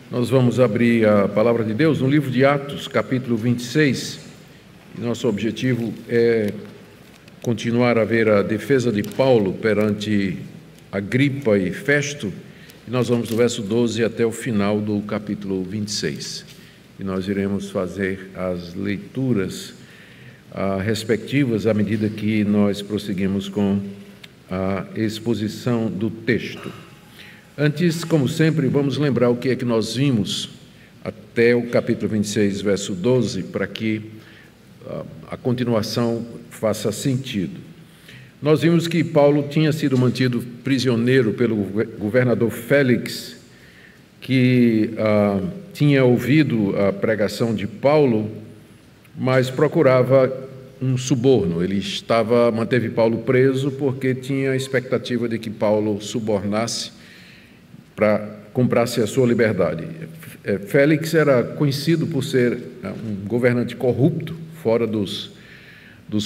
Nós vamos abrir a palavra de Deus no livro de Atos, capítulo 26. Nosso objetivo é continuar a ver a defesa de Paulo perante Agripa e Festo. E nós vamos do verso 12 até o final do capítulo 26. E nós iremos fazer as leituras respectivas à medida que nós prosseguimos com a exposição do texto. Antes, como sempre, vamos lembrar o que é que nós vimos até o capítulo 26, verso 12, para que a continuação faça sentido. Nós vimos que Paulo tinha sido mantido prisioneiro pelo governador Félix, que tinha ouvido a pregação de Paulo, mas procurava um suborno. Ele manteve Paulo preso porque tinha a expectativa de que Paulo subornasse para comprasse a sua liberdade. Félix era conhecido por ser um governante corrupto, fora dos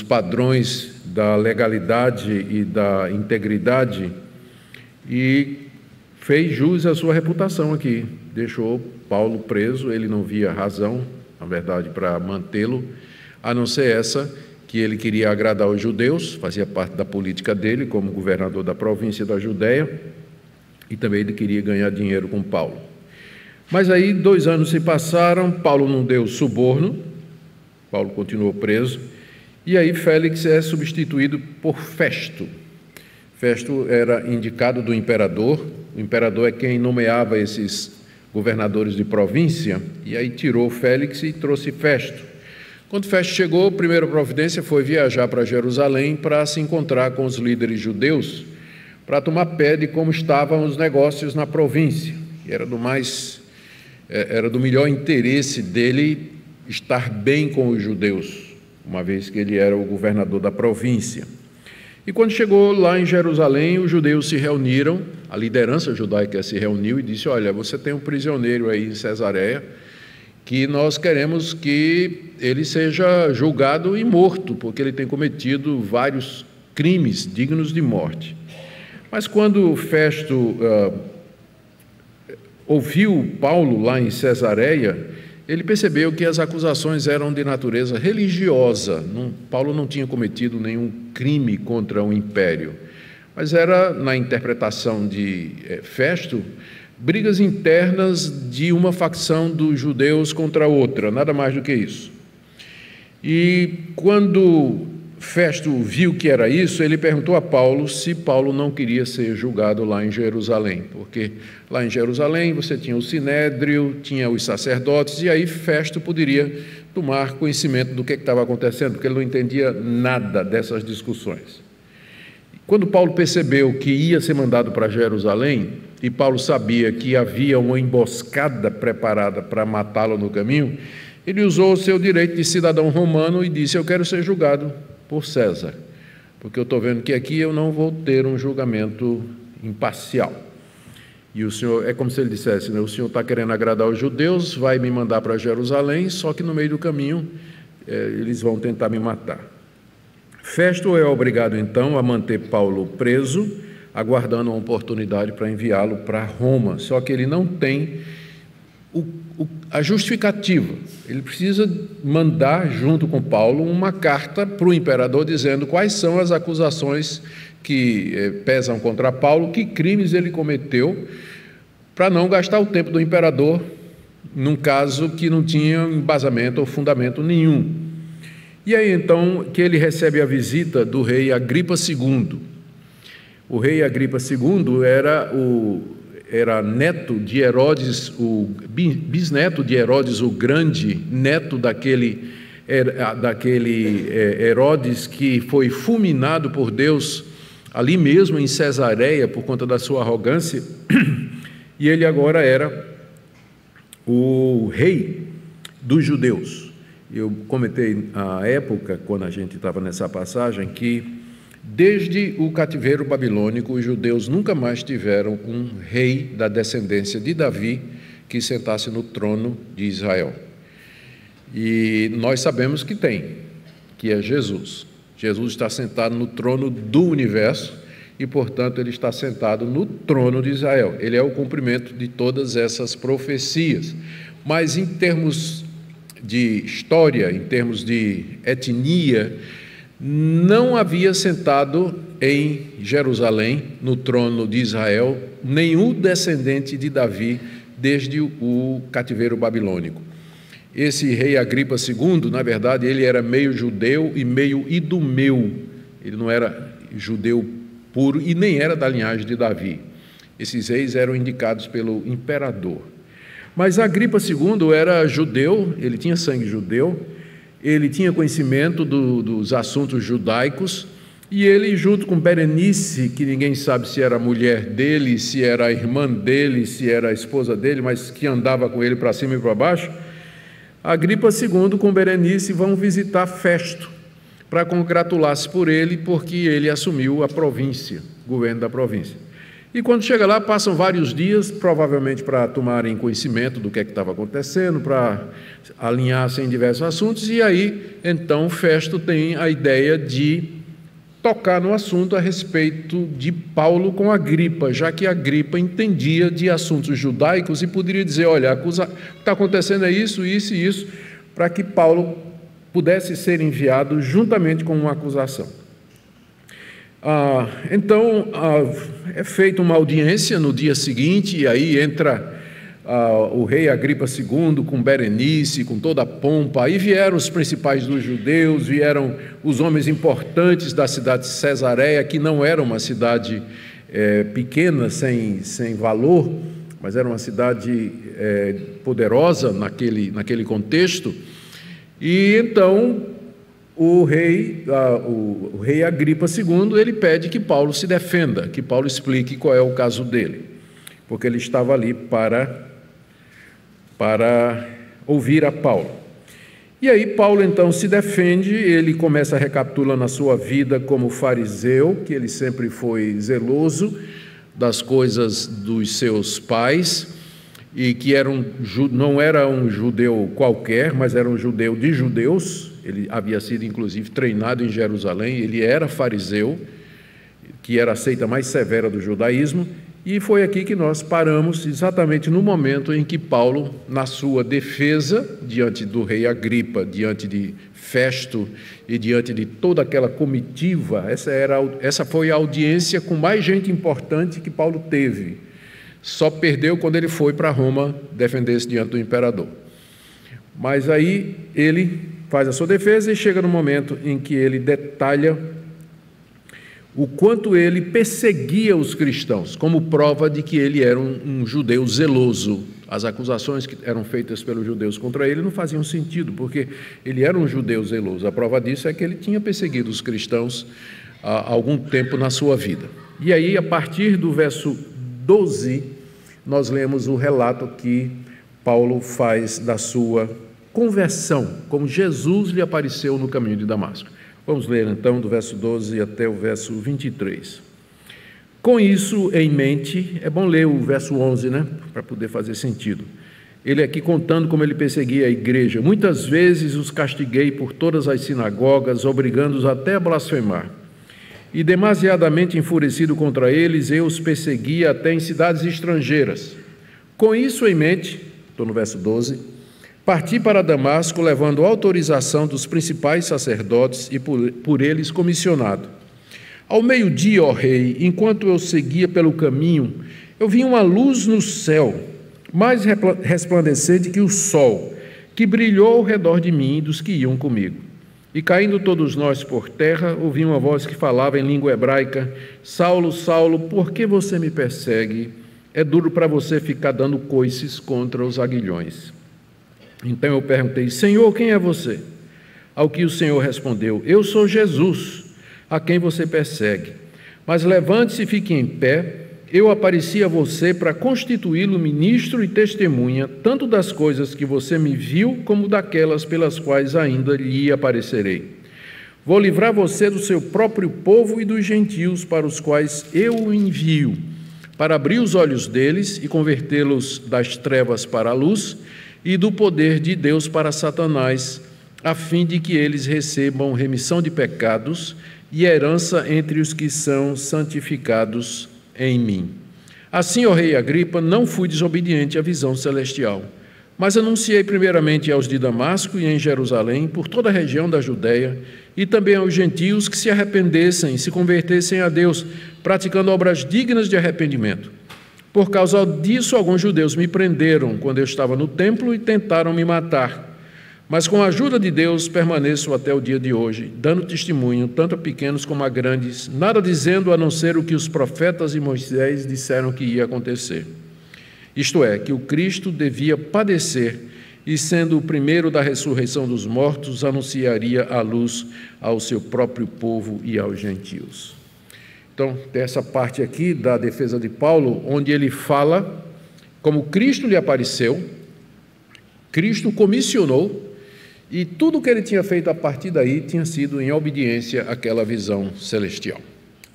padrões da legalidade e da integridade, e fez jus à sua reputação aqui. Deixou Paulo preso, ele não via razão, na verdade, para mantê-lo, a não ser essa, que ele queria agradar os judeus, fazia parte da política dele como governador da província da Judéia, e também ele queria ganhar dinheiro com Paulo. Mas aí 2 anos se passaram, Paulo não deu suborno, Paulo continuou preso, e aí Félix é substituído por Festo. Festo era indicado do imperador, o imperador é quem nomeava esses governadores de província, e aí tirou Félix e trouxe Festo. Quando Festo chegou, a primeira providência foi viajar para Jerusalém para se encontrar com os líderes judeus, para tomar pé de como estavam os negócios na província. Era do melhor interesse dele estar bem com os judeus, uma vez que ele era o governador da província. E quando chegou lá em Jerusalém, os judeus se reuniram, a liderança judaica se reuniu e disse: olha, você tem um prisioneiro aí em Cesareia, que nós queremos que ele seja julgado e morto, porque ele tem cometido vários crimes dignos de morte. Mas quando Festo ouviu Paulo lá em Cesareia, ele percebeu que as acusações eram de natureza religiosa. Paulo não tinha cometido nenhum crime contra o império, mas era, na interpretação de Festo, brigas internas de uma facção dos judeus contra outra, nada mais do que isso. E quando Festo viu que era isso, ele perguntou a Paulo se Paulo não queria ser julgado lá em Jerusalém, porque lá em Jerusalém você tinha o Sinédrio, tinha os sacerdotes, e aí Festo poderia tomar conhecimento do que estava acontecendo, porque ele não entendia nada dessas discussões. Quando Paulo percebeu que ia ser mandado para Jerusalém, e Paulo sabia que havia uma emboscada preparada para matá-lo no caminho, ele usou o seu direito de cidadão romano e disse: eu quero ser julgado por César, porque eu estou vendo que aqui eu não vou ter um julgamento imparcial. E o senhor, é como se ele dissesse, né, o senhor está querendo agradar os judeus, vai me mandar para Jerusalém, só que no meio do caminho eles vão tentar me matar. Festo é obrigado então a manter Paulo preso, aguardando uma oportunidade para enviá-lo para Roma, só que ele não tem a justificativa. Ele precisa mandar, junto com Paulo, uma carta para o imperador dizendo quais são as acusações que pesam contra Paulo, que crimes ele cometeu, para não gastar o tempo do imperador num caso que não tinha embasamento ou fundamento nenhum. E aí, então, que ele recebe a visita do rei Agripa II. O rei Agripa II era neto de Herodes, bisneto de Herodes o Grande, neto daquele Herodes que foi fulminado por Deus ali mesmo em Cesareia por conta da sua arrogância, e ele agora era o rei dos judeus. Eu comentei à época, quando a gente estava nessa passagem, que desde o cativeiro babilônico, os judeus nunca mais tiveram um rei da descendência de Davi que sentasse no trono de Israel. E nós sabemos que é Jesus. Jesus está sentado no trono do universo e, portanto, ele está sentado no trono de Israel. Ele é o cumprimento de todas essas profecias. Mas em termos de história, em termos de etnia, não havia sentado em Jerusalém, no trono de Israel, nenhum descendente de Davi desde o cativeiro babilônico. Esse rei Agripa II, na verdade, ele era meio judeu e meio idumeu. Ele não era judeu puro e nem era da linhagem de Davi. Esses reis eram indicados pelo imperador. Mas Agripa II era judeu, ele tinha sangue judeu, ele tinha conhecimento dos assuntos judaicos, e ele, junto com Berenice, que ninguém sabe se era a mulher dele, se era a irmã dele, se era a esposa dele, mas que andava com ele para cima e para baixo, Agripa II com Berenice vão visitar Festo, para congratular-se por ele, porque ele assumiu a província, o governo da província. E quando chega lá, passam vários dias, provavelmente para tomarem conhecimento do que estava acontecendo, para alinhar-se em diversos assuntos, e aí, então, Festo tem a ideia de tocar no assunto a respeito de Paulo com Agripa, já que Agripa entendia de assuntos judaicos e poderia dizer, olha, o que está acontecendo é isso, isso e isso, para que Paulo pudesse ser enviado juntamente com uma acusação. Então, é feita uma audiência no dia seguinte, e aí entra o rei Agripa II com Berenice, com toda a pompa. Aí vieram os principais dos judeus, vieram os homens importantes da cidade de Cesareia, que não era uma cidade pequena, sem valor, mas era uma cidade poderosa naquele contexto. E então o rei Agripa II, ele pede que Paulo se defenda, que Paulo explique qual é o caso dele, porque ele estava ali para ouvir a Paulo. E aí Paulo então se defende, ele começa recapitulando a sua vida como fariseu, que ele sempre foi zeloso das coisas dos seus pais, e que não era um judeu qualquer, mas era um judeu de judeus. Ele havia sido inclusive treinado em Jerusalém, ele era fariseu, que era a seita mais severa do judaísmo. E foi aqui que nós paramos, exatamente no momento em que Paulo, na sua defesa, diante do rei Agripa, diante de Festo e diante de toda aquela comitiva, essa foi a audiência com mais gente importante que Paulo teve. Só perdeu quando ele foi para Roma defender-se diante do imperador. Mas aí ele faz a sua defesa e chega no momento em que ele detalha o quanto ele perseguia os cristãos, como prova de que ele era um judeu zeloso. As acusações que eram feitas pelos judeus contra ele não faziam sentido, porque ele era um judeu zeloso. A prova disso é que ele tinha perseguido os cristãos há algum tempo na sua vida. E aí, a partir do verso 12, nós lemos o relato que Paulo faz da sua conversão, como Jesus lhe apareceu no caminho de Damasco. Vamos ler então do verso 12 até o verso 23. Com isso em mente, é bom ler o verso 11, né? Para poder fazer sentido. Ele aqui contando como ele perseguia a igreja. Muitas vezes os castiguei por todas as sinagogas, obrigando-os até a blasfemar. E demasiadamente enfurecido contra eles, eu os perseguia até em cidades estrangeiras. Com isso em mente, estou no verso 12, parti para Damasco, levando autorização dos principais sacerdotes e por eles comissionado. Ao meio-dia, ó rei, enquanto eu seguia pelo caminho, eu vi uma luz no céu, mais resplandecente que o sol, que brilhou ao redor de mim e dos que iam comigo. E caindo todos nós por terra, ouvi uma voz que falava em língua hebraica: Saulo, Saulo, por que você me persegue? É duro para você ficar dando coices contra os aguilhões. Então eu perguntei: Senhor, quem é você? Ao que o Senhor respondeu: Eu sou Jesus, a quem você persegue. Mas levante-se e fique em pé. Eu apareci a você para constituí-lo ministro e testemunha, tanto das coisas que você me viu, como daquelas pelas quais ainda lhe aparecerei. Vou livrar você do seu próprio povo e dos gentios para os quais eu o envio, para abrir os olhos deles e convertê-los das trevas para a luz, e do poder de Deus para Satanás, a fim de que eles recebam remissão de pecados e herança entre os que são santificados em mim. Assim, ó rei Agripa, não fui desobediente à visão celestial, mas anunciei primeiramente aos de Damasco e em Jerusalém, por toda a região da Judéia, e também aos gentios que se arrependessem e se convertessem a Deus, praticando obras dignas de arrependimento. Por causa disso, alguns judeus me prenderam quando eu estava no templo e tentaram me matar. Mas com a ajuda de Deus permaneço até o dia de hoje, dando testemunho tanto a pequenos como a grandes, nada dizendo a não ser o que os profetas e Moisés disseram que ia acontecer. Isto é, que o Cristo devia padecer e, sendo o primeiro da ressurreição dos mortos, anunciaria a luz ao seu próprio povo e aos gentios. Então, tem essa parte aqui da defesa de Paulo, onde ele fala como Cristo lhe apareceu, Cristo comissionou, e tudo o que ele tinha feito a partir daí tinha sido em obediência àquela visão celestial.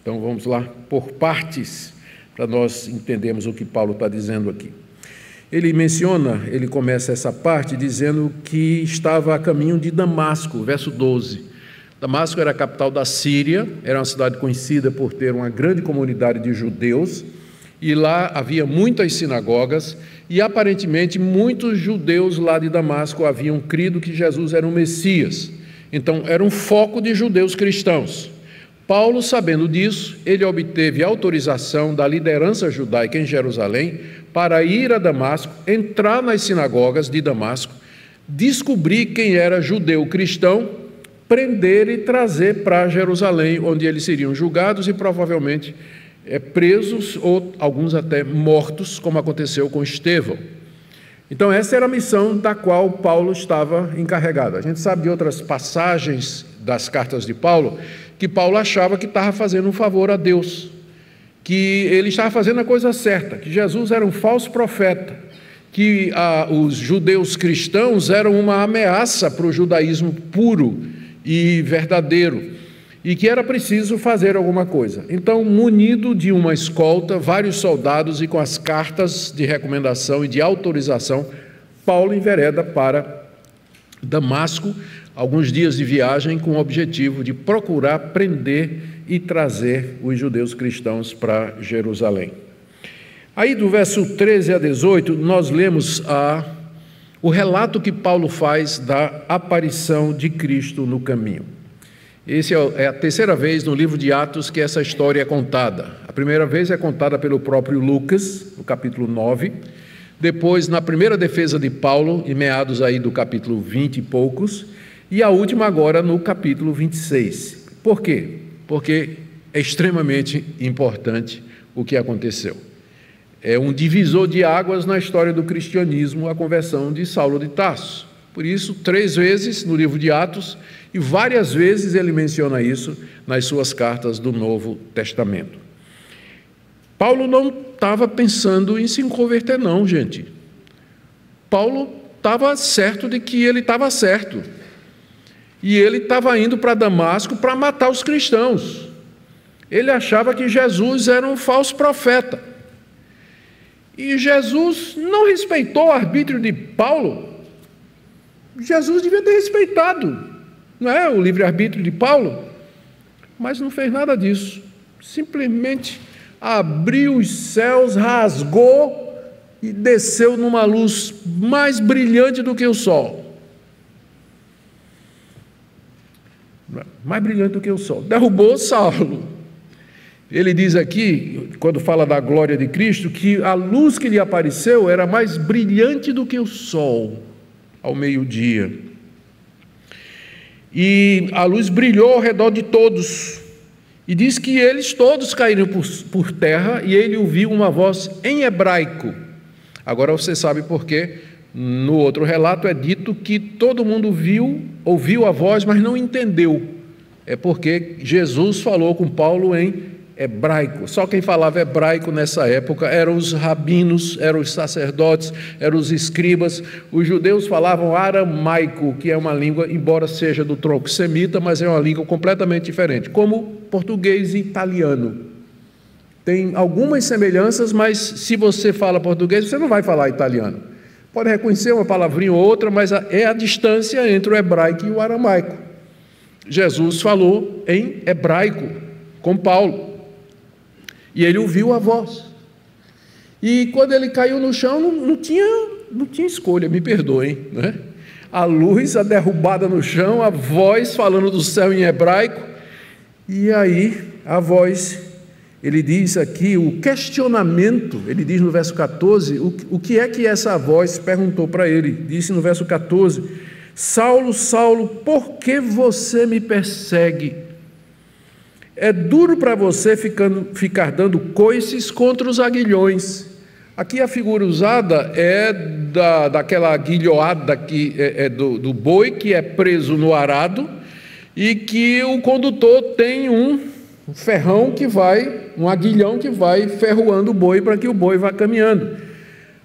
Então vamos lá por partes, para nós entendermos o que Paulo está dizendo aqui. Ele começa essa parte dizendo que estava a caminho de Damasco, verso 12. Damasco era a capital da Síria, era uma cidade conhecida por ter uma grande comunidade de judeus, e lá havia muitas sinagogas, e aparentemente muitos judeus lá de Damasco haviam crido que Jesus era o Messias. Então era um foco de judeus cristãos. Paulo, sabendo disso, ele obteve autorização da liderança judaica em Jerusalém para ir a Damasco, entrar nas sinagogas de Damasco, descobrir quem era judeu cristão, prender e trazer para Jerusalém, onde eles seriam julgados e provavelmente presos ou alguns até mortos, como aconteceu com Estevão. Então essa era a missão da qual Paulo estava encarregado. A gente sabe de outras passagens das cartas de Paulo, que Paulo achava que estava fazendo um favor a Deus, que ele estava fazendo a coisa certa, que Jesus era um falso profeta, que os judeus cristãos eram uma ameaça para o judaísmo puro e verdadeiro, e que era preciso fazer alguma coisa. Então, munido de uma escolta, vários soldados e com as cartas de recomendação e de autorização, Paulo envereda para Damasco, alguns dias de viagem, com o objetivo de procurar prender e trazer os judeus cristãos para Jerusalém. Aí, do verso 13 a 18, nós lemos o relato que Paulo faz da aparição de Cristo no caminho. Essa é a terceira vez no livro de Atos que essa história é contada. A primeira vez é contada pelo próprio Lucas, no capítulo 9. Depois, na primeira defesa de Paulo, em meados aí do capítulo 20 e poucos. E a última agora no capítulo 26. Por quê? Porque é extremamente importante o que aconteceu. É um divisor de águas na história do cristianismo, a conversão de Saulo de Tarso. Por isso, 3 vezes no livro de Atos, e várias vezes ele menciona isso nas suas cartas do Novo Testamento. Paulo não estava pensando em se converter, não, gente. Paulo estava certo de que ele estava certo. E ele estava indo para Damasco para matar os cristãos. Ele achava que Jesus era um falso profeta. E Jesus não respeitou o arbítrio de Paulo. Jesus devia ter respeitado, não é, o livre-arbítrio de Paulo, mas não fez nada disso. Simplesmente abriu os céus, rasgou e desceu numa luz mais brilhante do que o sol. Mais brilhante do que o sol. Derrubou Saulo. Ele diz aqui, quando fala da glória de Cristo, que a luz que lhe apareceu era mais brilhante do que o sol ao meio-dia. E a luz brilhou ao redor de todos. E diz que eles todos caíram por terra e ele ouviu uma voz em hebraico. Agora você sabe por quê. No outro relato é dito que todo mundo ouviu a voz, mas não entendeu. É porque Jesus falou com Paulo em hebraico. Só quem falava hebraico nessa época eram os rabinos, eram os sacerdotes, eram os escribas. Os judeus falavam aramaico, que é uma língua, embora seja do tronco semita, mas é uma língua completamente diferente, como português e italiano. Tem algumas semelhanças, mas se você fala português, você não vai falar italiano, pode reconhecer uma palavrinha ou outra, mas é a distância entre o hebraico e o aramaico. Jesus falou em hebraico com Paulo, e ele ouviu a voz. E quando ele caiu no chão, não tinha escolha, me perdoem, né? A luz, a derrubada no chão, a voz falando do céu em hebraico, e aí a voz, ele diz aqui, o questionamento, ele diz no verso 14, o que é que essa voz perguntou para ele? Disse no verso 14, Saulo, Saulo, por que você me persegue? É duro para você ficar dando coices contra os aguilhões. Aqui a figura usada é daquela guilhoada que do boi que é preso no arado e que o condutor tem um ferrão um aguilhão que vai ferroando o boi para que o boi vá caminhando.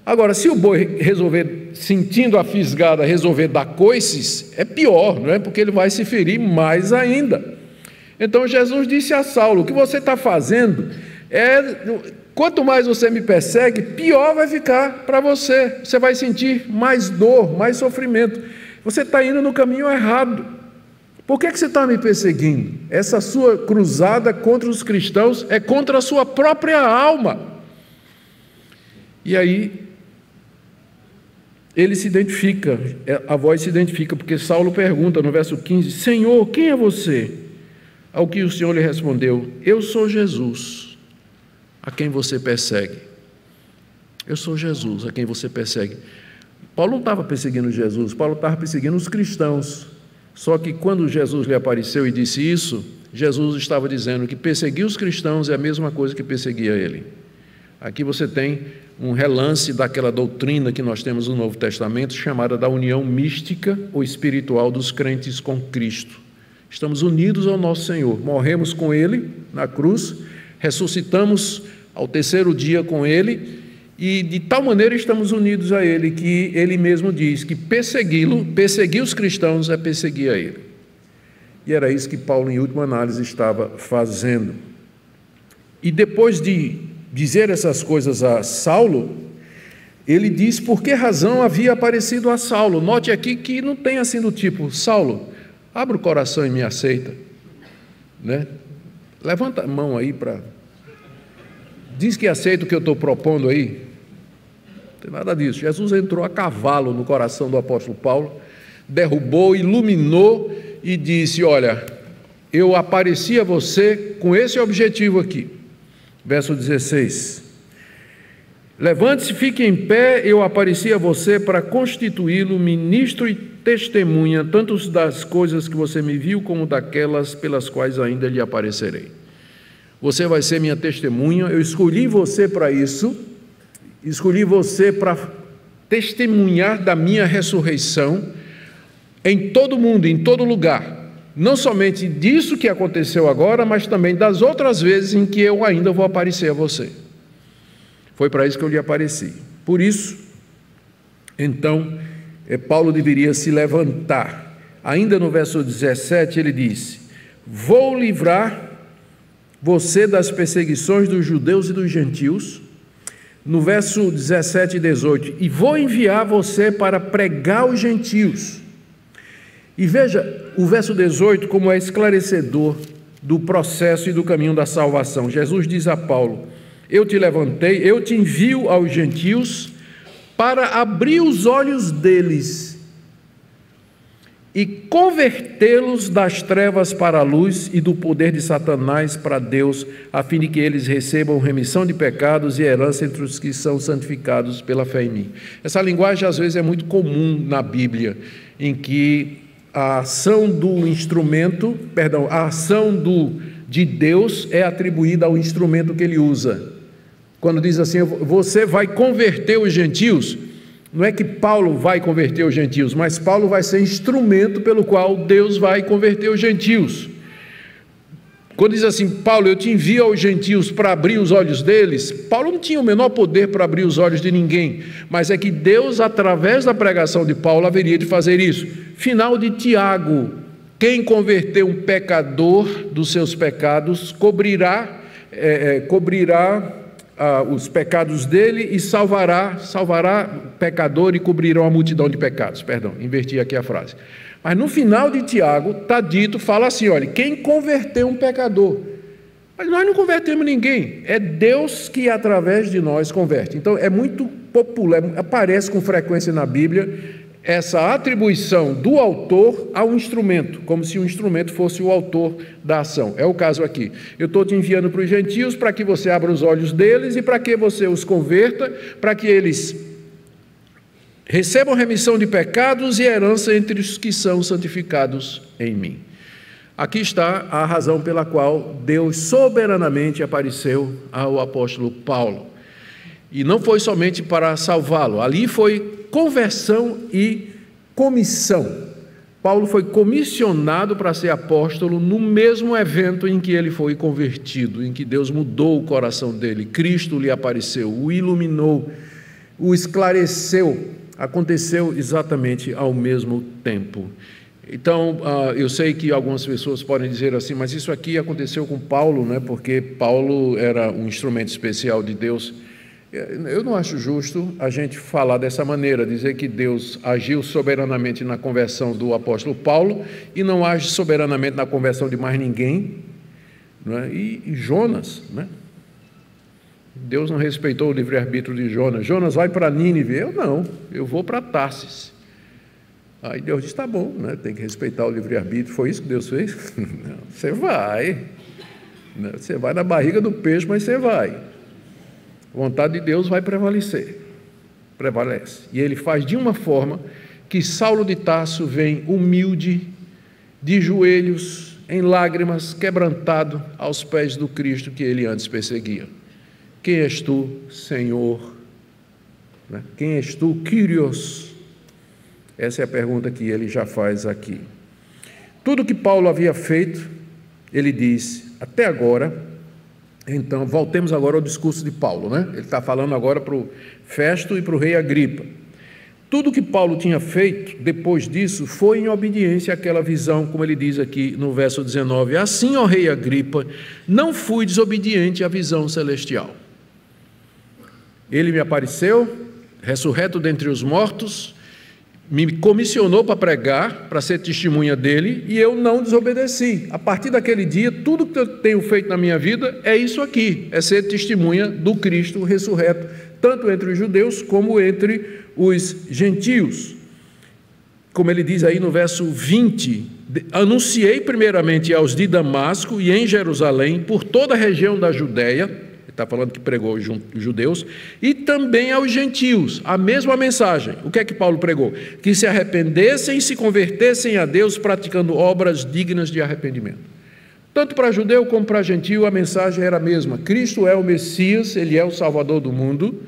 Agora, se o boi resolver, sentindo a fisgada, resolver dar coices, é pior, não é? Porque ele vai se ferir mais ainda. Então Jesus disse a Saulo, o que você está fazendo quanto mais você me persegue, pior vai ficar para você. Você vai sentir mais dor, mais sofrimento. Você está indo no caminho errado. Por que você está me perseguindo? Essa sua cruzada contra os cristãos é contra a sua própria alma. E aí, ele se identifica, a voz se identifica, porque Saulo pergunta no verso 15, Senhor, quem é você? Ao que o Senhor lhe respondeu, eu sou Jesus, a quem você persegue. Eu sou Jesus, a quem você persegue. Paulo não estava perseguindo Jesus, Paulo estava perseguindo os cristãos. Só que quando Jesus lhe apareceu e disse isso, Jesus estava dizendo que perseguir os cristãos é a mesma coisa que perseguir a ele. Aqui você tem um relance daquela doutrina que nós temos no Novo Testamento, chamada da união mística ou espiritual dos crentes com Cristo. Estamos unidos ao nosso Senhor, morremos com Ele na cruz, ressuscitamos ao terceiro dia com Ele, e de tal maneira estamos unidos a Ele, que Ele mesmo diz que perseguir os cristãos é perseguir a Ele. E era isso que Paulo, em última análise, estava fazendo. E depois de dizer essas coisas a Saulo, ele diz por que razão havia aparecido a Saulo. Note aqui que não tem assim do tipo, Saulo, abre o coração e me aceita, né? Levanta a mão aí diz que aceita o que eu estou propondo aí. Não tem nada disso. Jesus entrou a cavalo no coração do apóstolo Paulo, derrubou, iluminou e disse, olha, eu apareci a você com esse objetivo aqui. Verso 16, levante-se, fique em pé, eu apareci a você para constituí-lo ministro e testemunha, tanto das coisas que você me viu, como daquelas pelas quais ainda lhe aparecerei. Você vai ser minha testemunha, eu escolhi você para isso, escolhi você para testemunhar da minha ressurreição em todo mundo, em todo lugar. Não somente disso que aconteceu agora, mas também das outras vezes em que eu ainda vou aparecer a você. Foi para isso que eu lhe apareci. Por isso, então, Paulo deveria se levantar. Ainda no verso 17 ele disse, vou livrar você das perseguições dos judeus e dos gentios. No verso 17 e 18, e vou enviar você para pregar aos gentios. E veja o verso 18 como é esclarecedor do processo e do caminho da salvação. Jesus diz a Paulo, eu te levantei, eu te envio aos gentios para abrir os olhos deles e convertê-los das trevas para a luz e do poder de Satanás para Deus, a fim de que eles recebam remissão de pecados e herança entre os que são santificados pela fé em mim. Essa linguagem às vezes é muito comum na Bíblia, em que a ação do instrumento, a ação de Deus é atribuída ao instrumento que ele usa. Quando diz assim, você vai converter os gentios, não é que Paulo vai converter os gentios, mas Paulo vai ser instrumento pelo qual Deus vai converter os gentios. Quando diz assim, Paulo, eu te envio aos gentios para abrir os olhos deles, Paulo não tinha o menor poder para abrir os olhos de ninguém, mas é que Deus, através da pregação de Paulo, haveria de fazer isso. Final de Tiago, quem converter um pecador dos seus pecados, cobrirá os pecados dele e salvará o pecador e cobrirá a multidão de pecados. Perdão, inverti aqui a frase. Mas no final de Tiago está dito, fala assim, olha, quem converteu um pecador? Mas nós não convertemos ninguém, é Deus que através de nós converte. Então é muito popular, aparece com frequência na Bíblia essa atribuição do autor ao instrumento, como se o instrumento fosse o autor da ação. É o caso aqui. Eu estou te enviando para os gentios para que você abra os olhos deles e para que você os converta, para que eles recebam remissão de pecados e herança entre os que são santificados em mim. Aqui está a razão pela qual Deus soberanamente apareceu ao apóstolo Paulo. E não foi somente para salvá-lo, ali foi conversão e comissão. Paulo foi comissionado para ser apóstolo no mesmo evento em que ele foi convertido, em que Deus mudou o coração dele, Cristo lhe apareceu, o iluminou, o esclareceu, aconteceu exatamente ao mesmo tempo. Então, eu sei que algumas pessoas podem dizer assim, mas isso aqui aconteceu com Paulo, né? Porque Paulo era um instrumento especial de Deus. Eu não acho justo a gente falar dessa maneira, dizer que Deus agiu soberanamente na conversão do apóstolo Paulo e não age soberanamente na conversão de mais ninguém, né? E Jonas, né? Deus não respeitou o livre-arbítrio de Jonas. Jonas vai para Nínive, eu vou para Tarsis. Aí Deus diz, tá bom, né? Tem que respeitar o livre-arbítrio. Foi isso que Deus fez? Não, você vai, né? Você vai na barriga do peixe, mas você vai. A vontade de Deus vai prevalece. E ele faz de uma forma que Saulo de Tarso vem humilde, de joelhos, em lágrimas, quebrantado aos pés do Cristo que ele antes perseguia. Quem és tu, Senhor? Quem és tu, Kyrios? Essa é a pergunta que ele já faz aqui. Tudo que Paulo havia feito, ele diz, até agora. Então, voltemos agora ao discurso de Paulo, né? Ele está falando agora para o Festo e para o rei Agripa. Tudo que Paulo tinha feito, depois disso, foi em obediência àquela visão, como ele diz aqui no verso 19. Assim, ó rei Agripa, não fui desobediente à visão celestial. Ele me apareceu, ressurreto dentre os mortos, me comissionou para pregar, para ser testemunha dele, e eu não desobedeci. A partir daquele dia, tudo que eu tenho feito na minha vida é isso aqui, é ser testemunha do Cristo ressurreto, tanto entre os judeus como entre os gentios. Como ele diz aí no verso 20, anunciei primeiramente aos de Damasco e em Jerusalém, por toda a região da Judéia, está falando que pregou aos judeus, e também aos gentios, a mesma mensagem. O que é que Paulo pregou? Que se arrependessem e se convertessem a Deus praticando obras dignas de arrependimento. Tanto para judeu como para gentio a mensagem era a mesma. Cristo é o Messias, Ele é o Salvador do mundo,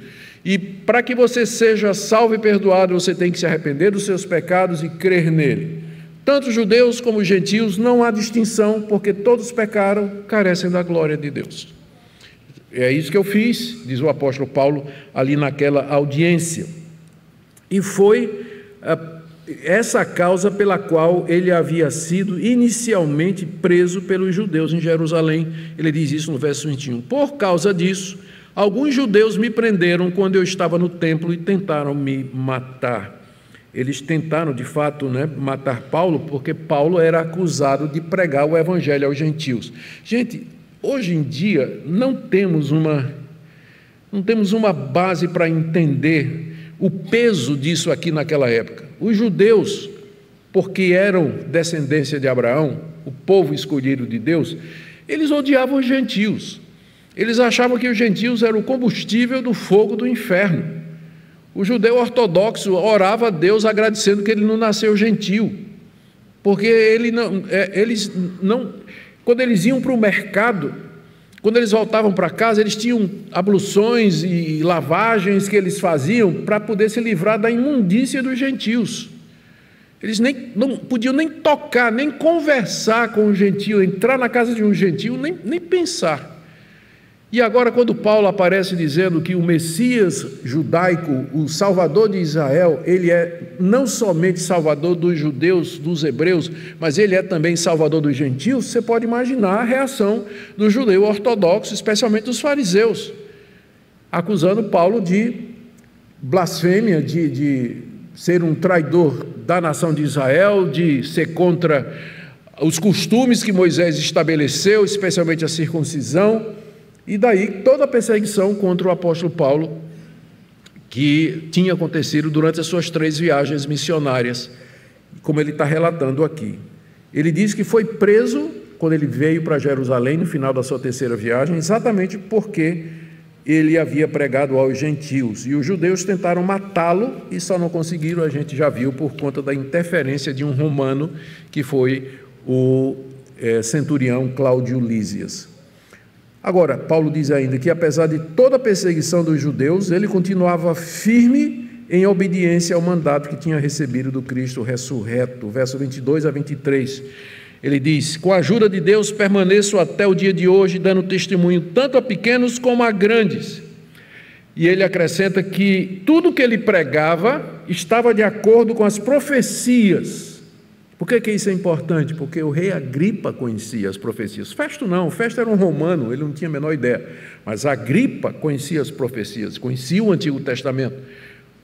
e para que você seja salvo e perdoado, você tem que se arrepender dos seus pecados e crer nele. Tanto judeus como gentios, não há distinção, porque todos pecaram, carecem da glória de Deus. É isso que eu fiz, diz o apóstolo Paulo ali naquela audiência. E foi essa a causa pela qual ele havia sido inicialmente preso pelos judeus em Jerusalém. Ele diz isso no verso 21. Por causa disso, alguns judeus me prenderam quando eu estava no templo e tentaram me matar. Eles tentaram, de fato, matar Paulo, porque Paulo era acusado de pregar o evangelho aos gentios. Gente, hoje em dia, não temos uma base para entender o peso disso aqui naquela época. Os judeus, porque eram descendência de Abraão, o povo escolhido de Deus, eles odiavam os gentios. Eles achavam que os gentios eram o combustível do fogo do inferno. O judeu ortodoxo orava a Deus agradecendo que ele não nasceu gentio, porque quando eles iam para o mercado, quando eles voltavam para casa, eles tinham abluções e lavagens que eles faziam para poder se livrar da imundícia dos gentios. Eles não podiam nem tocar, nem conversar com um gentio, entrar na casa de um gentio, nem pensar. E agora, quando Paulo aparece dizendo que o Messias judaico, o Salvador de Israel, ele é não somente Salvador dos judeus, dos hebreus, mas ele é também Salvador dos gentios, você pode imaginar a reação do judeu ortodoxo, especialmente dos fariseus. acusando Paulo de blasfêmia, de ser um traidor da nação de Israel, de ser contra os costumes que Moisés estabeleceu, especialmente a circuncisão, e daí toda a perseguição contra o apóstolo Paulo, que tinha acontecido durante as suas 3 viagens missionárias, como ele está relatando aqui. Ele diz que foi preso quando ele veio para Jerusalém, no final da sua 3ª viagem, exatamente porque ele havia pregado aos gentios, e os judeus tentaram matá-lo e só não conseguiram, a gente já viu, por conta da interferência de um romano, que foi o centurião Cláudio Lísias. Agora, Paulo diz ainda que, apesar de toda a perseguição dos judeus, ele continuava firme em obediência ao mandato que tinha recebido do Cristo ressurreto. Verso 22 a 23, ele diz: com a ajuda de Deus permaneço até o dia de hoje, dando testemunho tanto a pequenos como a grandes. E ele acrescenta que tudo que ele pregava estava de acordo com as profecias. Por que isso é importante? Porque o rei Agripa conhecia as profecias. Festo não, Festo era um romano, ele não tinha a menor ideia. Mas Agripa conhecia as profecias, conhecia o Antigo Testamento.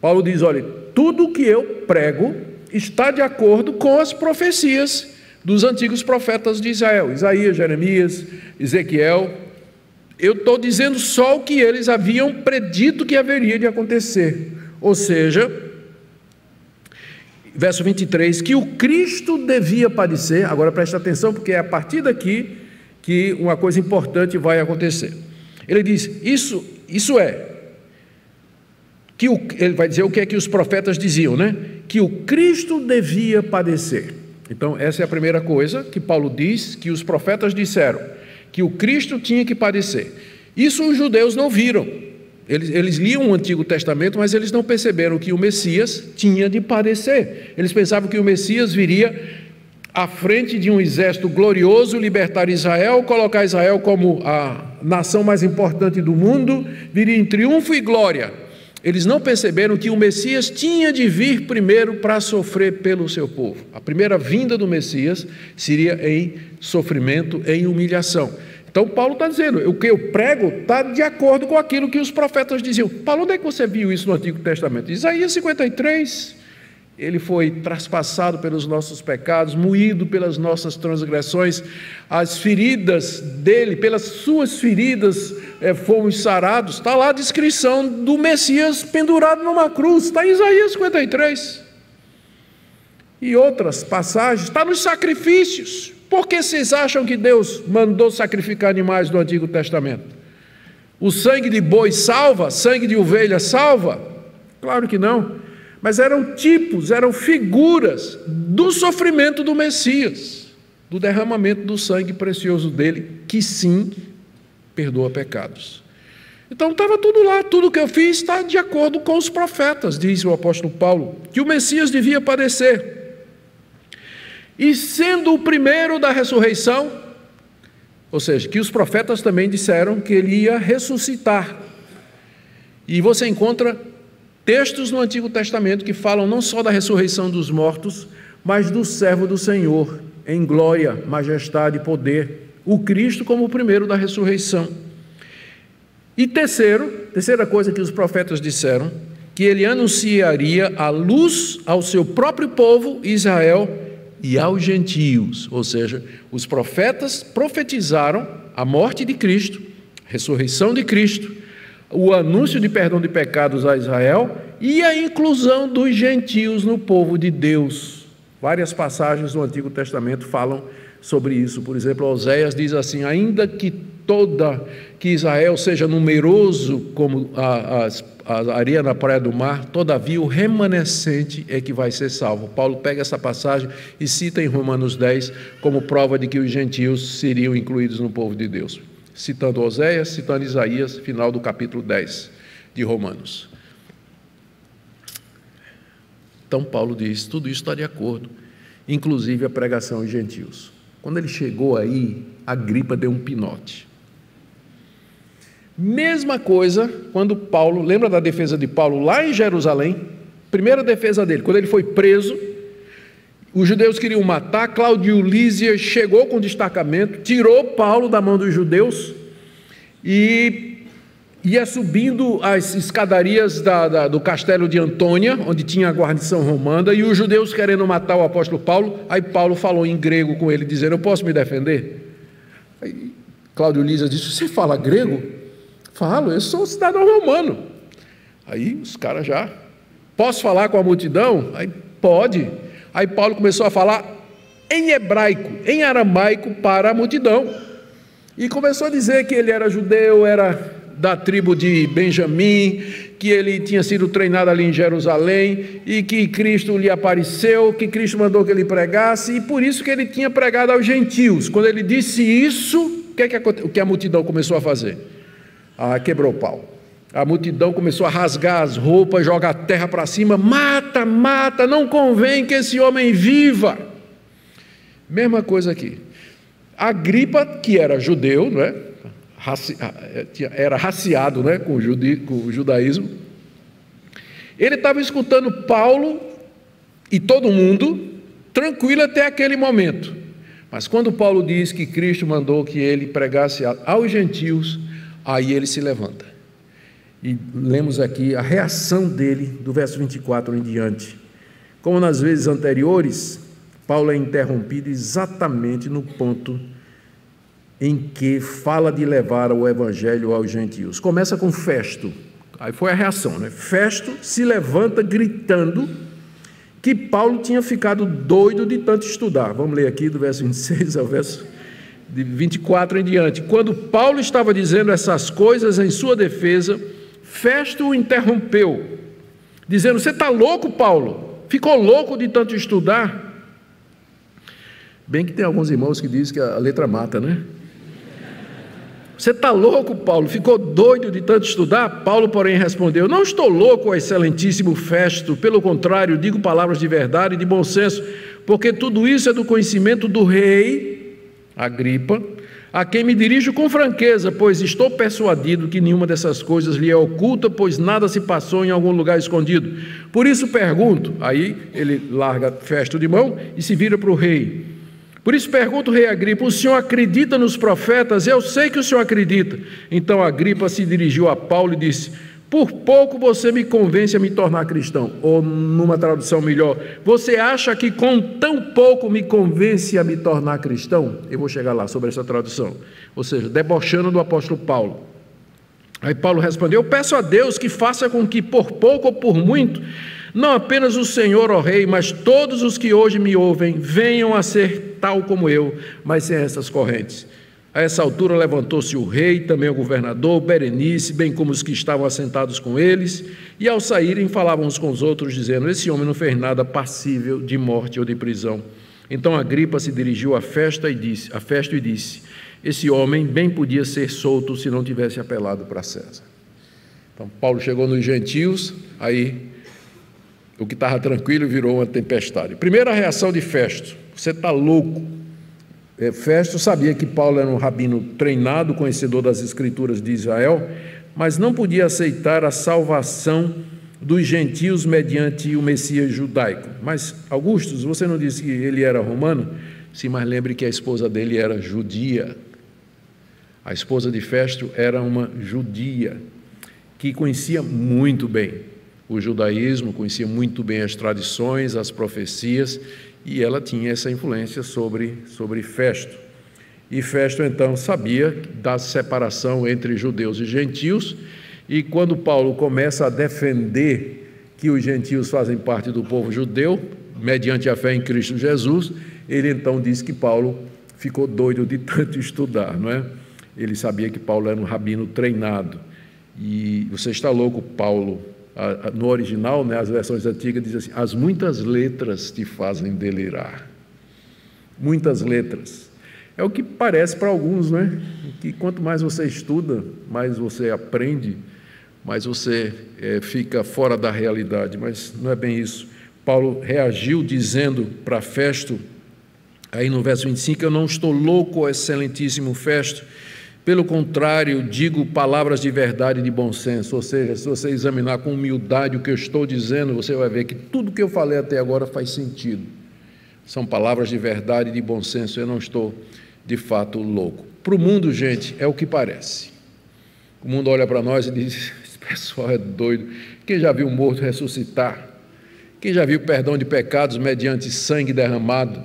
Paulo diz: olha, tudo que eu prego está de acordo com as profecias dos antigos profetas de Israel, Isaías, Jeremias, Ezequiel. Eu estou dizendo só o que eles haviam predito que haveria de acontecer. Ou seja, verso 23, que o Cristo devia padecer. Agora preste atenção, porque é a partir daqui que uma coisa importante vai acontecer. Ele diz, isso é, ele vai dizer o que é que os profetas diziam, né? Que o Cristo devia padecer. Então essa é a primeira coisa que Paulo diz, que os profetas disseram, que o Cristo tinha que padecer. Isso os judeus não viram. Eles liam o Antigo Testamento, mas eles não perceberam que o Messias tinha de padecer. Eles pensavam que o Messias viria à frente de um exército glorioso, libertar Israel, colocar Israel como a nação mais importante do mundo, viria em triunfo e glória. Eles não perceberam que o Messias tinha de vir primeiro para sofrer pelo seu povo. A primeira vinda do Messias seria em sofrimento, em humilhação. Então Paulo está dizendo, o que eu prego está de acordo com aquilo que os profetas diziam. Paulo, onde é que você viu isso no Antigo Testamento? Isaías 53, ele foi traspassado pelos nossos pecados, moído pelas nossas transgressões, as feridas dele, pelas suas feridas fomos sarados. Está lá a descrição do Messias pendurado numa cruz, está em Isaías 53. E outras passagens, está nos sacrifícios. Por que vocês acham que Deus mandou sacrificar animais no Antigo Testamento? O sangue de boi salva? Sangue de ovelha salva? Claro que não. Mas eram tipos, eram figuras do sofrimento do Messias, do derramamento do sangue precioso dele, que sim, perdoa pecados. Então estava tudo lá, tudo que eu fiz está de acordo com os profetas, diz o apóstolo Paulo, que o Messias devia padecer. E sendo o primeiro da ressurreição, ou seja, que os profetas também disseram que ele ia ressuscitar. E você encontra textos no Antigo Testamento que falam não só da ressurreição dos mortos, mas do servo do Senhor, em glória, majestade e poder, o Cristo como o primeiro da ressurreição. E terceira coisa que os profetas disseram, que ele anunciaria a luz ao seu próprio povo, Israel, e aos gentios, ou seja, os profetas profetizaram a morte de Cristo, a ressurreição de Cristo, o anúncio de perdão de pecados a Israel e a inclusão dos gentios no povo de Deus. Várias passagens do Antigo Testamento falam sobre isso. Por exemplo, Oséias diz assim, ainda que Israel seja numeroso como a areia na praia do mar, todavia o remanescente é que vai ser salvo. Paulo pega essa passagem e cita em Romanos 10 como prova de que os gentios seriam incluídos no povo de Deus. Citando Oséias, citando Isaías, final do capítulo 10 de Romanos. Então Paulo diz, tudo isso está de acordo, inclusive a pregação aos gentios. Quando ele chegou aí, Agripa deu um pinote. Mesma coisa quando Paulo, lembra da defesa de Paulo lá em Jerusalém? Primeira defesa dele, quando ele foi preso, os judeus queriam matar, Cláudio Lísias chegou com destacamento, tirou Paulo da mão dos judeus e ia subindo as escadarias do castelo de Antônia, onde tinha a guarnição romana, e os judeus querendo matar o apóstolo Paulo. Aí Paulo falou em grego com ele, dizendo: eu posso me defender? Aí Cláudio Lísias disse: você fala grego? Falo, eu sou cidadão romano. Aí os caras já: posso falar com a multidão? Aí pode. Aí Paulo começou a falar em hebraico, em aramaico para a multidão, e começou a dizer que ele era judeu, era da tribo de Benjamim, que ele tinha sido treinado ali em Jerusalém, e que Cristo lhe apareceu, que Cristo mandou que ele pregasse, e por isso que ele tinha pregado aos gentios. Quando ele disse isso, o que a multidão começou a fazer? Quebrou o pau. A multidão começou a rasgar as roupas, jogar a terra para cima: mata, mata, não convém que esse homem viva. Mesma coisa aqui. Agripa, que era judeu, não é? Era raciado, né, com o judaísmo, ele estava escutando Paulo e todo mundo tranquilo até aquele momento. Mas quando Paulo diz que Cristo mandou que ele pregasse aos gentios, aí ele se levanta. E lemos aqui a reação dele do verso 24 em diante. Como nas vezes anteriores, Paulo é interrompido exatamente no ponto em que fala de levar o evangelho aos gentios. Começa com Festo. Aí foi a reação, né? Festo se levanta gritando que Paulo tinha ficado doido de tanto estudar. Vamos ler aqui do verso 26 ao verso 24 em diante. Quando Paulo estava dizendo essas coisas em sua defesa, Festo o interrompeu, dizendo: você está louco, Paulo? Ficou louco de tanto estudar? Bem que tem alguns irmãos que dizem que a letra mata, né? Você está louco, Paulo? Ficou doido de tanto estudar? Paulo, porém, respondeu: não estou louco, excelentíssimo Festo, pelo contrário, digo palavras de verdade e de bom senso, porque tudo isso é do conhecimento do rei Agripa, a quem me dirijo com franqueza, pois estou persuadido que nenhuma dessas coisas lhe é oculta, pois nada se passou em algum lugar escondido. Por isso pergunto, aí ele larga Festo de mão e se vira para o rei. Por isso pergunto, rei Agripa: o senhor acredita nos profetas? Eu sei que o senhor acredita. Então Agripa se dirigiu a Paulo e disse: por pouco você me convence a me tornar cristão. Ou numa tradução melhor: você acha que com tão pouco me convence a me tornar cristão? Eu vou chegar lá sobre essa tradução. Ou seja, debochando do apóstolo Paulo. Aí Paulo respondeu: eu peço a Deus que faça com que por pouco ou por muito, não apenas o Senhor, ó Rei, mas todos os que hoje me ouvem, venham a ser tal como eu, mas sem essas correntes. A essa altura levantou-se o rei, também o governador, Berenice, bem como os que estavam assentados com eles, e ao saírem falavam uns com os outros, dizendo: esse homem não fez nada passível de morte ou de prisão. Então Agripa se dirigiu a Festo e disse: esse homem bem podia ser solto se não tivesse apelado para César. Então Paulo chegou nos gentios, aí o que estava tranquilo virou uma tempestade. Primeira reação de Festo: você está louco. Festo sabia que Paulo era um rabino treinado, conhecedor das escrituras de Israel, mas não podia aceitar a salvação dos gentios mediante o Messias judaico. Mas, Augustus, você não disse que ele era romano? Sim, mas lembre que a esposa dele era judia. A esposa de Festo era uma judia que conhecia muito bem o judaísmo, conhecia muito bem as tradições, as profecias, e ela tinha essa influência sobre Festo. E Festo, então, sabia da separação entre judeus e gentios, e quando Paulo começa a defender que os gentios fazem parte do povo judeu, mediante a fé em Cristo Jesus, ele então diz que Paulo ficou doido de tanto estudar, não é? Ele sabia que Paulo era um rabino treinado. E você está louco, Paulo? No original, né, as versões antigas dizem assim: as muitas letras te fazem delirar. Muitas letras. É o que parece para alguns, né? Que quanto mais você estuda, mais você aprende, mais você fica fora da realidade. Mas não é bem isso. Paulo reagiu dizendo para Festo, aí no verso 25: eu não estou louco, excelentíssimo Festo. Pelo contrário, digo palavras de verdade e de bom senso. Ou seja, se você examinar com humildade o que eu estou dizendo, você vai ver que tudo que eu falei até agora faz sentido. São palavras de verdade e de bom senso. Eu não estou, de fato, louco. Para o mundo, gente, é o que parece. O mundo olha para nós e diz: esse pessoal é doido. Quem já viu um morto ressuscitar? Quem já viu perdão de pecados mediante sangue derramado?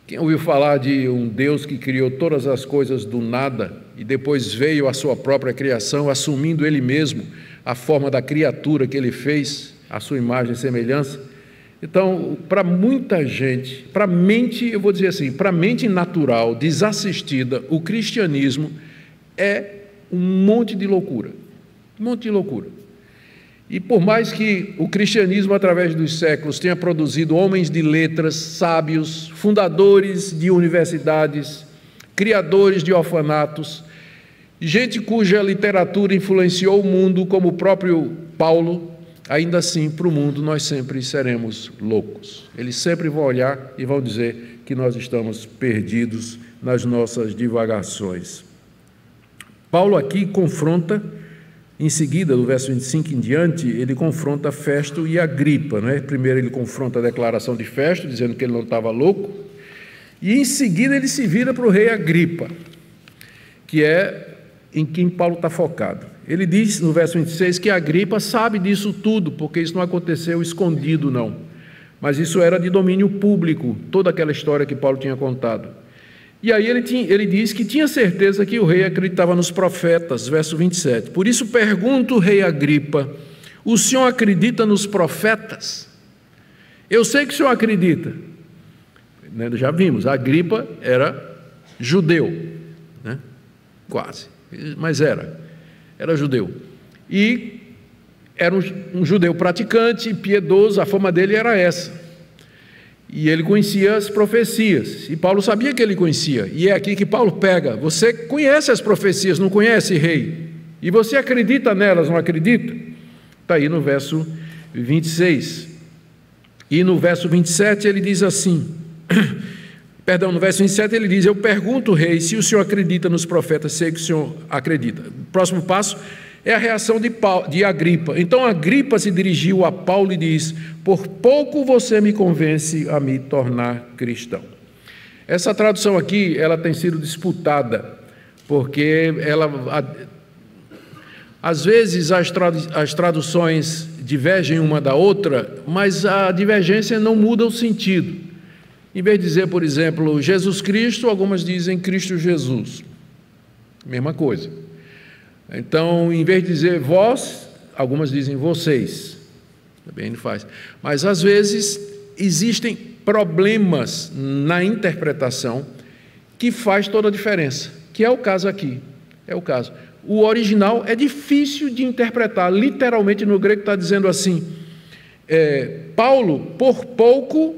Quem ouviu falar de um Deus que criou todas as coisas do nada e depois veio à sua própria criação, assumindo Ele mesmo a forma da criatura que Ele fez, a sua imagem e semelhança? Então, para muita gente, para a mente, eu vou dizer assim, para a mente natural, desassistida, o cristianismo é um monte de loucura. Um monte de loucura. E por mais que o cristianismo, através dos séculos, tenha produzido homens de letras, sábios, fundadores de universidades, criadores de orfanatos, gente cuja literatura influenciou o mundo, como o próprio Paulo, ainda assim, para o mundo, nós sempre seremos loucos. Eles sempre vão olhar e vão dizer que nós estamos perdidos nas nossas divagações. Paulo aqui confronta, em seguida, do verso 25 em diante, ele confronta Festo e Agripa, né? Primeiro ele confronta a declaração de Festo, dizendo que ele não estava louco, e em seguida ele se vira para o rei Agripa, que é em quem Paulo está focado. Ele diz no verso 26 que Agripa sabe disso tudo, porque isso não aconteceu escondido, não, mas isso era de domínio público, toda aquela história que Paulo tinha contado. E aí ele diz que tinha certeza que o rei acreditava nos profetas, verso 27. Por isso pergunto, rei Agripa, o senhor acredita nos profetas? Eu sei que o senhor acredita. Já vimos, Agripa era judeu, né? Quase, mas era judeu. E era um judeu praticante, piedoso, a fama dele era essa. E ele conhecia as profecias, e Paulo sabia que ele conhecia, e é aqui que Paulo pega: você conhece as profecias, não conhece, rei? E você acredita nelas, não acredita? Está aí no verso 26. E no verso 27 ele diz assim, no verso 27 ele diz: eu pergunto, rei, se o senhor acredita nos profetas. Sei que o senhor acredita. O próximo passo é a reação de Agripa. Então Agripa se dirigiu a Paulo e diz: por pouco você me convence a me tornar cristão. Essa tradução aqui, ela tem sido disputada, porque às vezes as traduções divergem uma da outra, mas a divergência não muda o sentido. Em vez de dizer, por exemplo, Jesus Cristo, algumas dizem Cristo Jesus. Mesma coisa. Então, em vez de dizer vós, algumas dizem vocês. Também ele faz. Mas, às vezes, existem problemas na interpretação que faz toda a diferença, que é o caso aqui. É o caso. O original é difícil de interpretar. Literalmente, no grego está dizendo assim, Paulo, por pouco,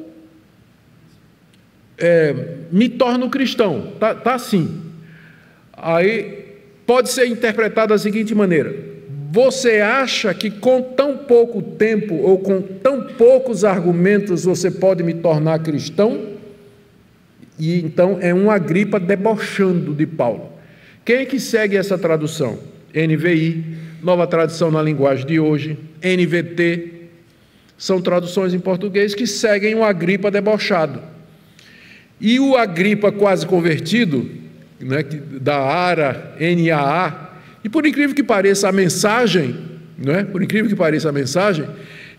me torno cristão. Está assim. Aí pode ser interpretado da seguinte maneira: você acha que com tão pouco tempo ou com tão poucos argumentos você pode me tornar cristão? E então é um Agripa debochando de Paulo. Quem é que segue essa tradução? NVI, Nova Tradução na Linguagem de Hoje, NVT, são traduções em português que seguem o Agripa debochado. E o Agripa quase convertido, né, da ARA, NAA, e por incrível que pareça a mensagem, né,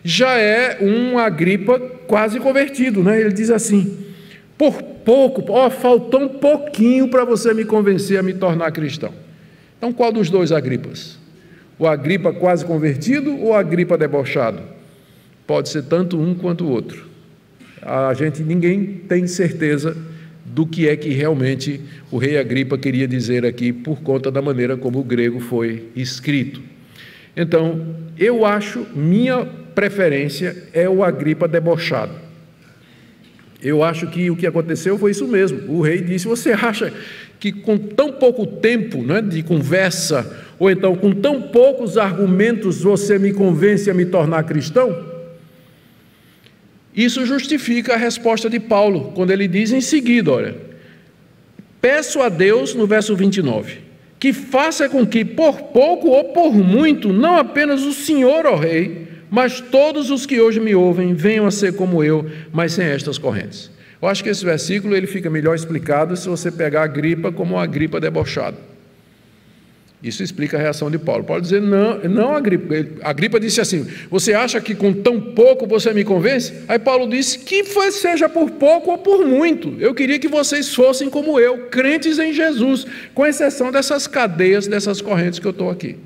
já é um Agripa quase convertido, né? Ele diz assim: por pouco, faltou um pouquinho para você me convencer a me tornar cristão. Então, qual dos dois Agripas? O Agripa quase convertido ou o Agripa debochado? Pode ser tanto um quanto o outro. Ninguém tem certeza do que é que realmente o rei Agripa queria dizer aqui, por conta da maneira como o grego foi escrito. Então, eu acho, minha preferência é o Agripa debochado. Eu acho que o que aconteceu foi isso mesmo. O rei disse: você acha que com tão pouco tempo, né, de conversa, ou então com tão poucos argumentos, você me convence a me tornar cristão? Isso justifica a resposta de Paulo, quando ele diz em seguida, olha, peço a Deus, no verso 29, que faça com que por pouco ou por muito, não apenas o Senhor, ó Rei, mas todos os que hoje me ouvem venham a ser como eu, mas sem estas correntes. Eu acho que esse versículo ele fica melhor explicado se você pegar Agripa como uma Agripa debochado. Isso explica a reação de Paulo. Paulo diz, não, Agripa. Agripa disse assim, você acha que com tão pouco você me convence? Aí Paulo disse, que seja por pouco ou por muito. Eu queria que vocês fossem como eu, crentes em Jesus, com exceção dessas cadeias, dessas correntes que eu estou aqui.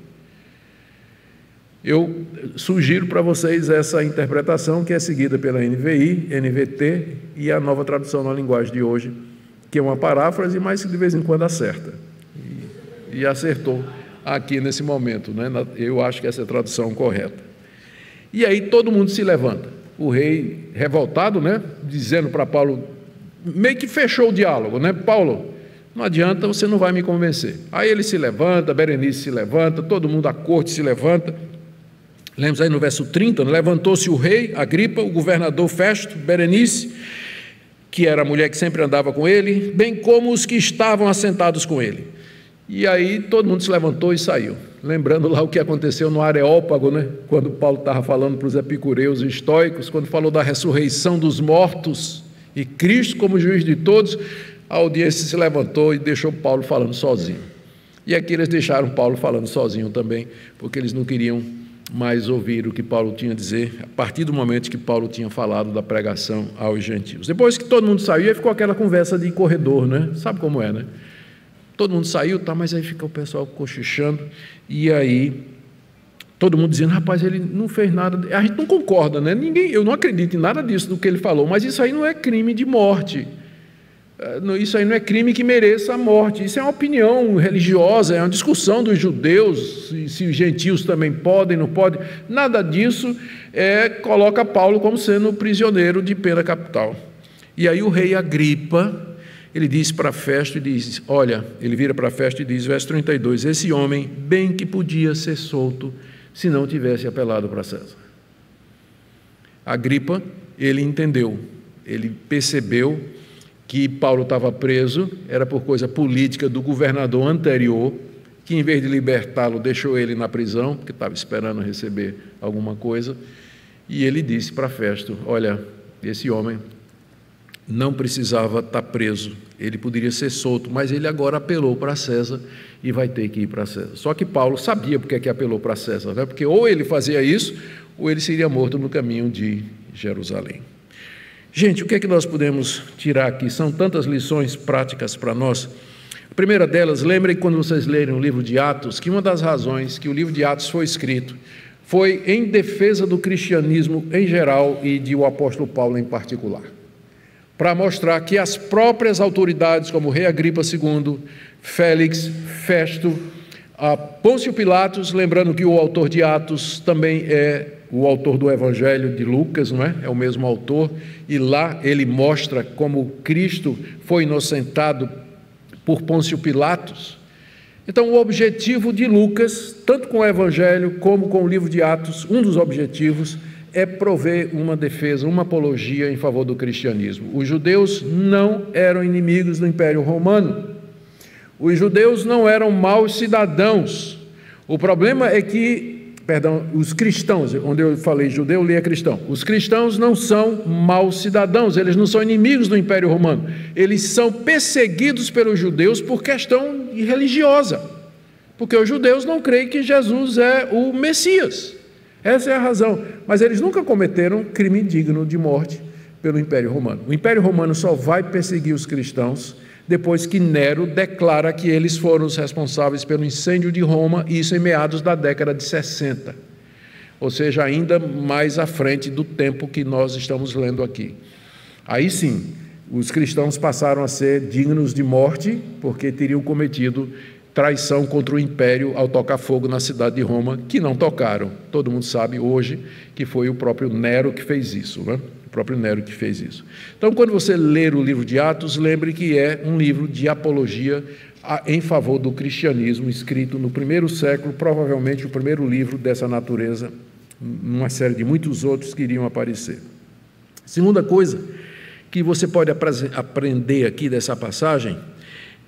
Eu sugiro para vocês essa interpretação que é seguida pela NVI, NVT e a Nova Tradução na Linguagem de hoje, que é uma paráfrase, mas que de vez em quando acerta. E acertou aqui nesse momento, né? Eu acho que essa é a tradução correta. E aí todo mundo se levanta. O rei revoltado, né? Dizendo para Paulo, meio que fechou o diálogo, né? Paulo, não adianta, você não vai me convencer. Aí ele se levanta, Berenice se levanta, todo mundo da corte se levanta. Lemos aí no verso 30, levantou-se o rei Agripa, o governador Festo, Berenice, que era a mulher que sempre andava com ele, bem como os que estavam assentados com ele. E aí todo mundo se levantou e saiu, lembrando lá o que aconteceu no Areópago, né? Quando Paulo estava falando para os epicureus e estoicos, quando falou da ressurreição dos mortos e Cristo como juiz de todos, a audiência se levantou e deixou Paulo falando sozinho. E aqui eles deixaram Paulo falando sozinho também, porque eles não queriam mais ouvir o que Paulo tinha a dizer, a partir do momento que Paulo tinha falado da pregação aos gentios. Depois que todo mundo saiu, aí ficou aquela conversa de corredor, né? Sabe como é, né? Todo mundo saiu, tá, mas aí fica o pessoal cochichando, e aí todo mundo dizendo, rapaz, ele não fez nada, a gente não concorda, né? Eu não acredito em nada disso do que ele falou, mas isso aí não é crime de morte, isso aí não é crime que mereça a morte, isso é uma opinião religiosa, é uma discussão dos judeus, se os gentios também podem, não podem, nada disso coloca Paulo como sendo prisioneiro de pena capital. E aí o rei Agripa, ele diz para Festo, ele vira para Festo e diz, verso 32, esse homem bem que podia ser solto se não tivesse apelado para César. Agripa, ele entendeu, ele percebeu que Paulo estava preso, era por coisa política do governador anterior, que em vez de libertá-lo, deixou ele na prisão, porque estava esperando receber alguma coisa, e ele disse para Festo, olha, esse homem não precisava estar preso, ele poderia ser solto, mas ele agora apelou para César e vai ter que ir para César. Só que Paulo sabia porque é que apelou para César, né? Porque ou ele fazia isso, ou ele seria morto no caminho de Jerusalém. Gente, o que é que nós podemos tirar aqui? São tantas lições práticas para nós. A primeira delas, lembrem quando vocês lerem o livro de Atos, que uma das razões que o livro de Atos foi escrito foi em defesa do cristianismo em geral e de o apóstolo Paulo em particular, para mostrar que as próprias autoridades, como o rei Agripa II, Félix, Festo, Pôncio Pilatos, lembrando que o autor de Atos também é o autor do Evangelho de Lucas, não é? É o mesmo autor, e lá ele mostra como Cristo foi inocentado por Pôncio Pilatos. Então, o objetivo de Lucas, tanto com o Evangelho como com o livro de Atos, um dos objetivos é prover uma defesa, uma apologia em favor do cristianismo. Os judeus não eram inimigos do Império Romano. Os judeus não eram maus cidadãos. O problema é que, os cristãos, onde eu falei judeu, li cristão. Os cristãos não são maus cidadãos, eles não são inimigos do Império Romano. Eles são perseguidos pelos judeus por questão religiosa, porque os judeus não creem que Jesus é o Messias. Essa é a razão, mas eles nunca cometeram crime digno de morte pelo Império Romano. O Império Romano só vai perseguir os cristãos depois que Nero declara que eles foram os responsáveis pelo incêndio de Roma, e isso em meados da década de 60, ou seja, ainda mais à frente do tempo que nós estamos lendo aqui. Aí sim, os cristãos passaram a ser dignos de morte, porque teriam cometido traição contra o império ao tocar fogo na cidade de Roma, que não tocaram. Todo mundo sabe hoje que foi o próprio Nero que fez isso, né? O próprio Nero que fez isso. Então, quando você ler o livro de Atos, lembre que é um livro de apologia em favor do cristianismo, escrito no primeiro século, provavelmente o primeiro livro dessa natureza, numa série de muitos outros que iriam aparecer. Segunda coisa que você pode aprender aqui dessa passagem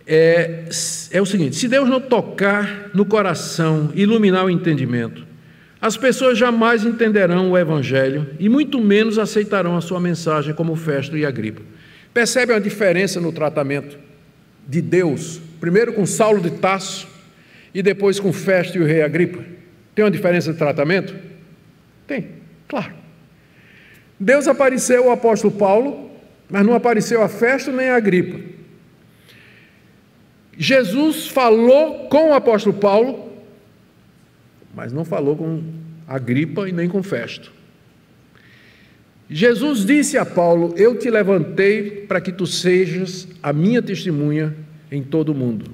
é o seguinte: se Deus não tocar no coração, iluminar o entendimento, as pessoas jamais entenderão o Evangelho e muito menos aceitarão a sua mensagem, como Festo e Agripa. Percebem a diferença no tratamento de Deus, primeiro com Saulo de Tarso e depois com Festo e o rei Agripa? Tem uma diferença de tratamento? Tem, claro. Deus apareceu ao apóstolo Paulo, mas não apareceu a Festo nem a Agripa. Jesus falou com o apóstolo Paulo, mas não falou com Agripa e nem com Festo. Jesus disse a Paulo: eu te levantei para que tu sejas a minha testemunha em todo o mundo.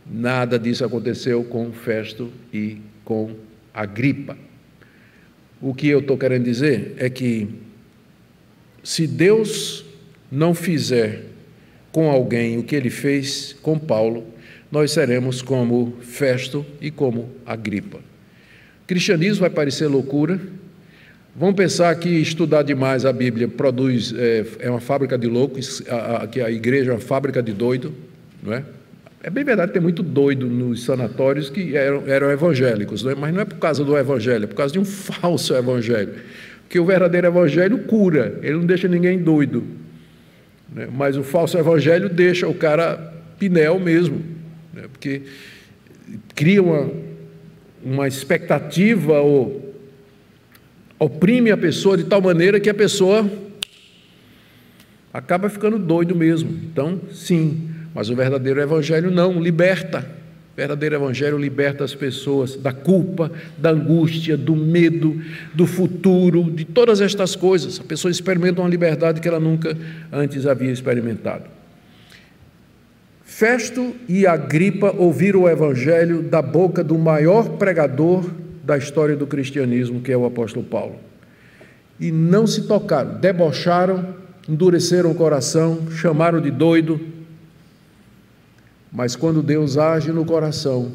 Nada disso aconteceu com Festo e com Agripa. O que eu estou querendo dizer é que, se Deus não fizer com alguém o que ele fez com Paulo, nós seremos como Festo e como Agripa. O cristianismo vai parecer loucura. Vamos pensar que estudar demais a Bíblia produz, é uma fábrica de loucos, que a igreja é uma fábrica de doido, não é? É bem verdade que tem muito doido nos sanatórios que eram evangélicos, não é? Mas não é por causa do evangelho, é por causa de um falso evangelho. Porque o verdadeiro evangelho cura, ele não deixa ninguém doido, né? Mas o falso evangelho deixa o cara pinel mesmo, né? Porque cria uma expectativa ou oprime a pessoa de tal maneira que a pessoa acaba ficando doido mesmo. Então, sim, mas o verdadeiro evangelho não, liberta. O verdadeiro evangelho liberta as pessoas da culpa, da angústia, do medo, do futuro, de todas estas coisas. A pessoa experimenta uma liberdade que ela nunca antes havia experimentado. Festo e Agripa ouviram o evangelho da boca do maior pregador da história do cristianismo, que é o apóstolo Paulo, e não se tocaram, debocharam, endureceram o coração, chamaram de doido. Mas quando Deus age no coração,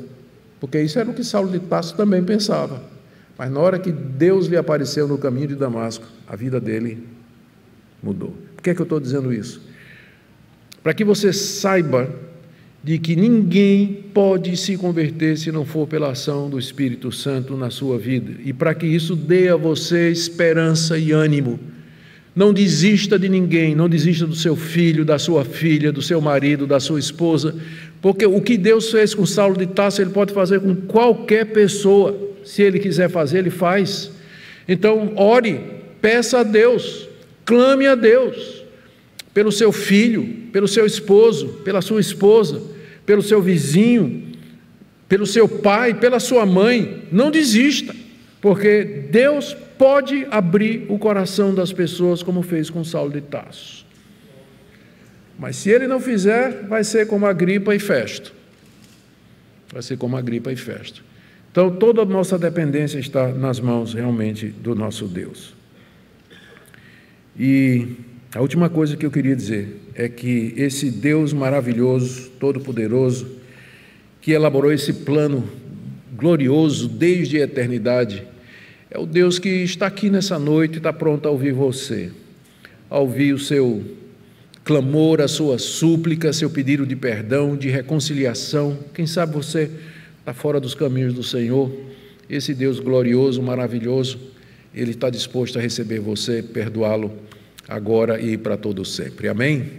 porque isso era o que Saulo de Tarso também pensava, mas na hora que Deus lhe apareceu no caminho de Damasco, a vida dele mudou. Por que é que eu estou dizendo isso? Para que você saiba de que ninguém pode se converter se não for pela ação do Espírito Santo na sua vida, e para que isso dê a você esperança e ânimo. Não desista de ninguém, não desista do seu filho, da sua filha, do seu marido, da sua esposa, porque o que Deus fez com Saulo de Tarso, Ele pode fazer com qualquer pessoa. Se Ele quiser fazer, Ele faz. Então, ore, peça a Deus, clame a Deus, pelo seu filho, pelo seu esposo, pela sua esposa, pelo seu vizinho, pelo seu pai, pela sua mãe. Não desista, porque Deus pode abrir o coração das pessoas, como fez com Saulo de Tarso. Mas se Ele não fizer, vai ser como Agripa e Festo. Vai ser como Agripa e Festo. Então, toda a nossa dependência está nas mãos, realmente, do nosso Deus. E a última coisa que eu queria dizer é que esse Deus maravilhoso, todo-poderoso, que elaborou esse plano glorioso desde a eternidade, é o Deus que está aqui nessa noite e está pronto a ouvir você, a ouvir o seu clamor, a sua súplica, seu pedido de perdão, de reconciliação. Quem sabe você está fora dos caminhos do Senhor. Esse Deus glorioso, maravilhoso, Ele está disposto a receber você, perdoá-lo agora e para todo sempre. Amém?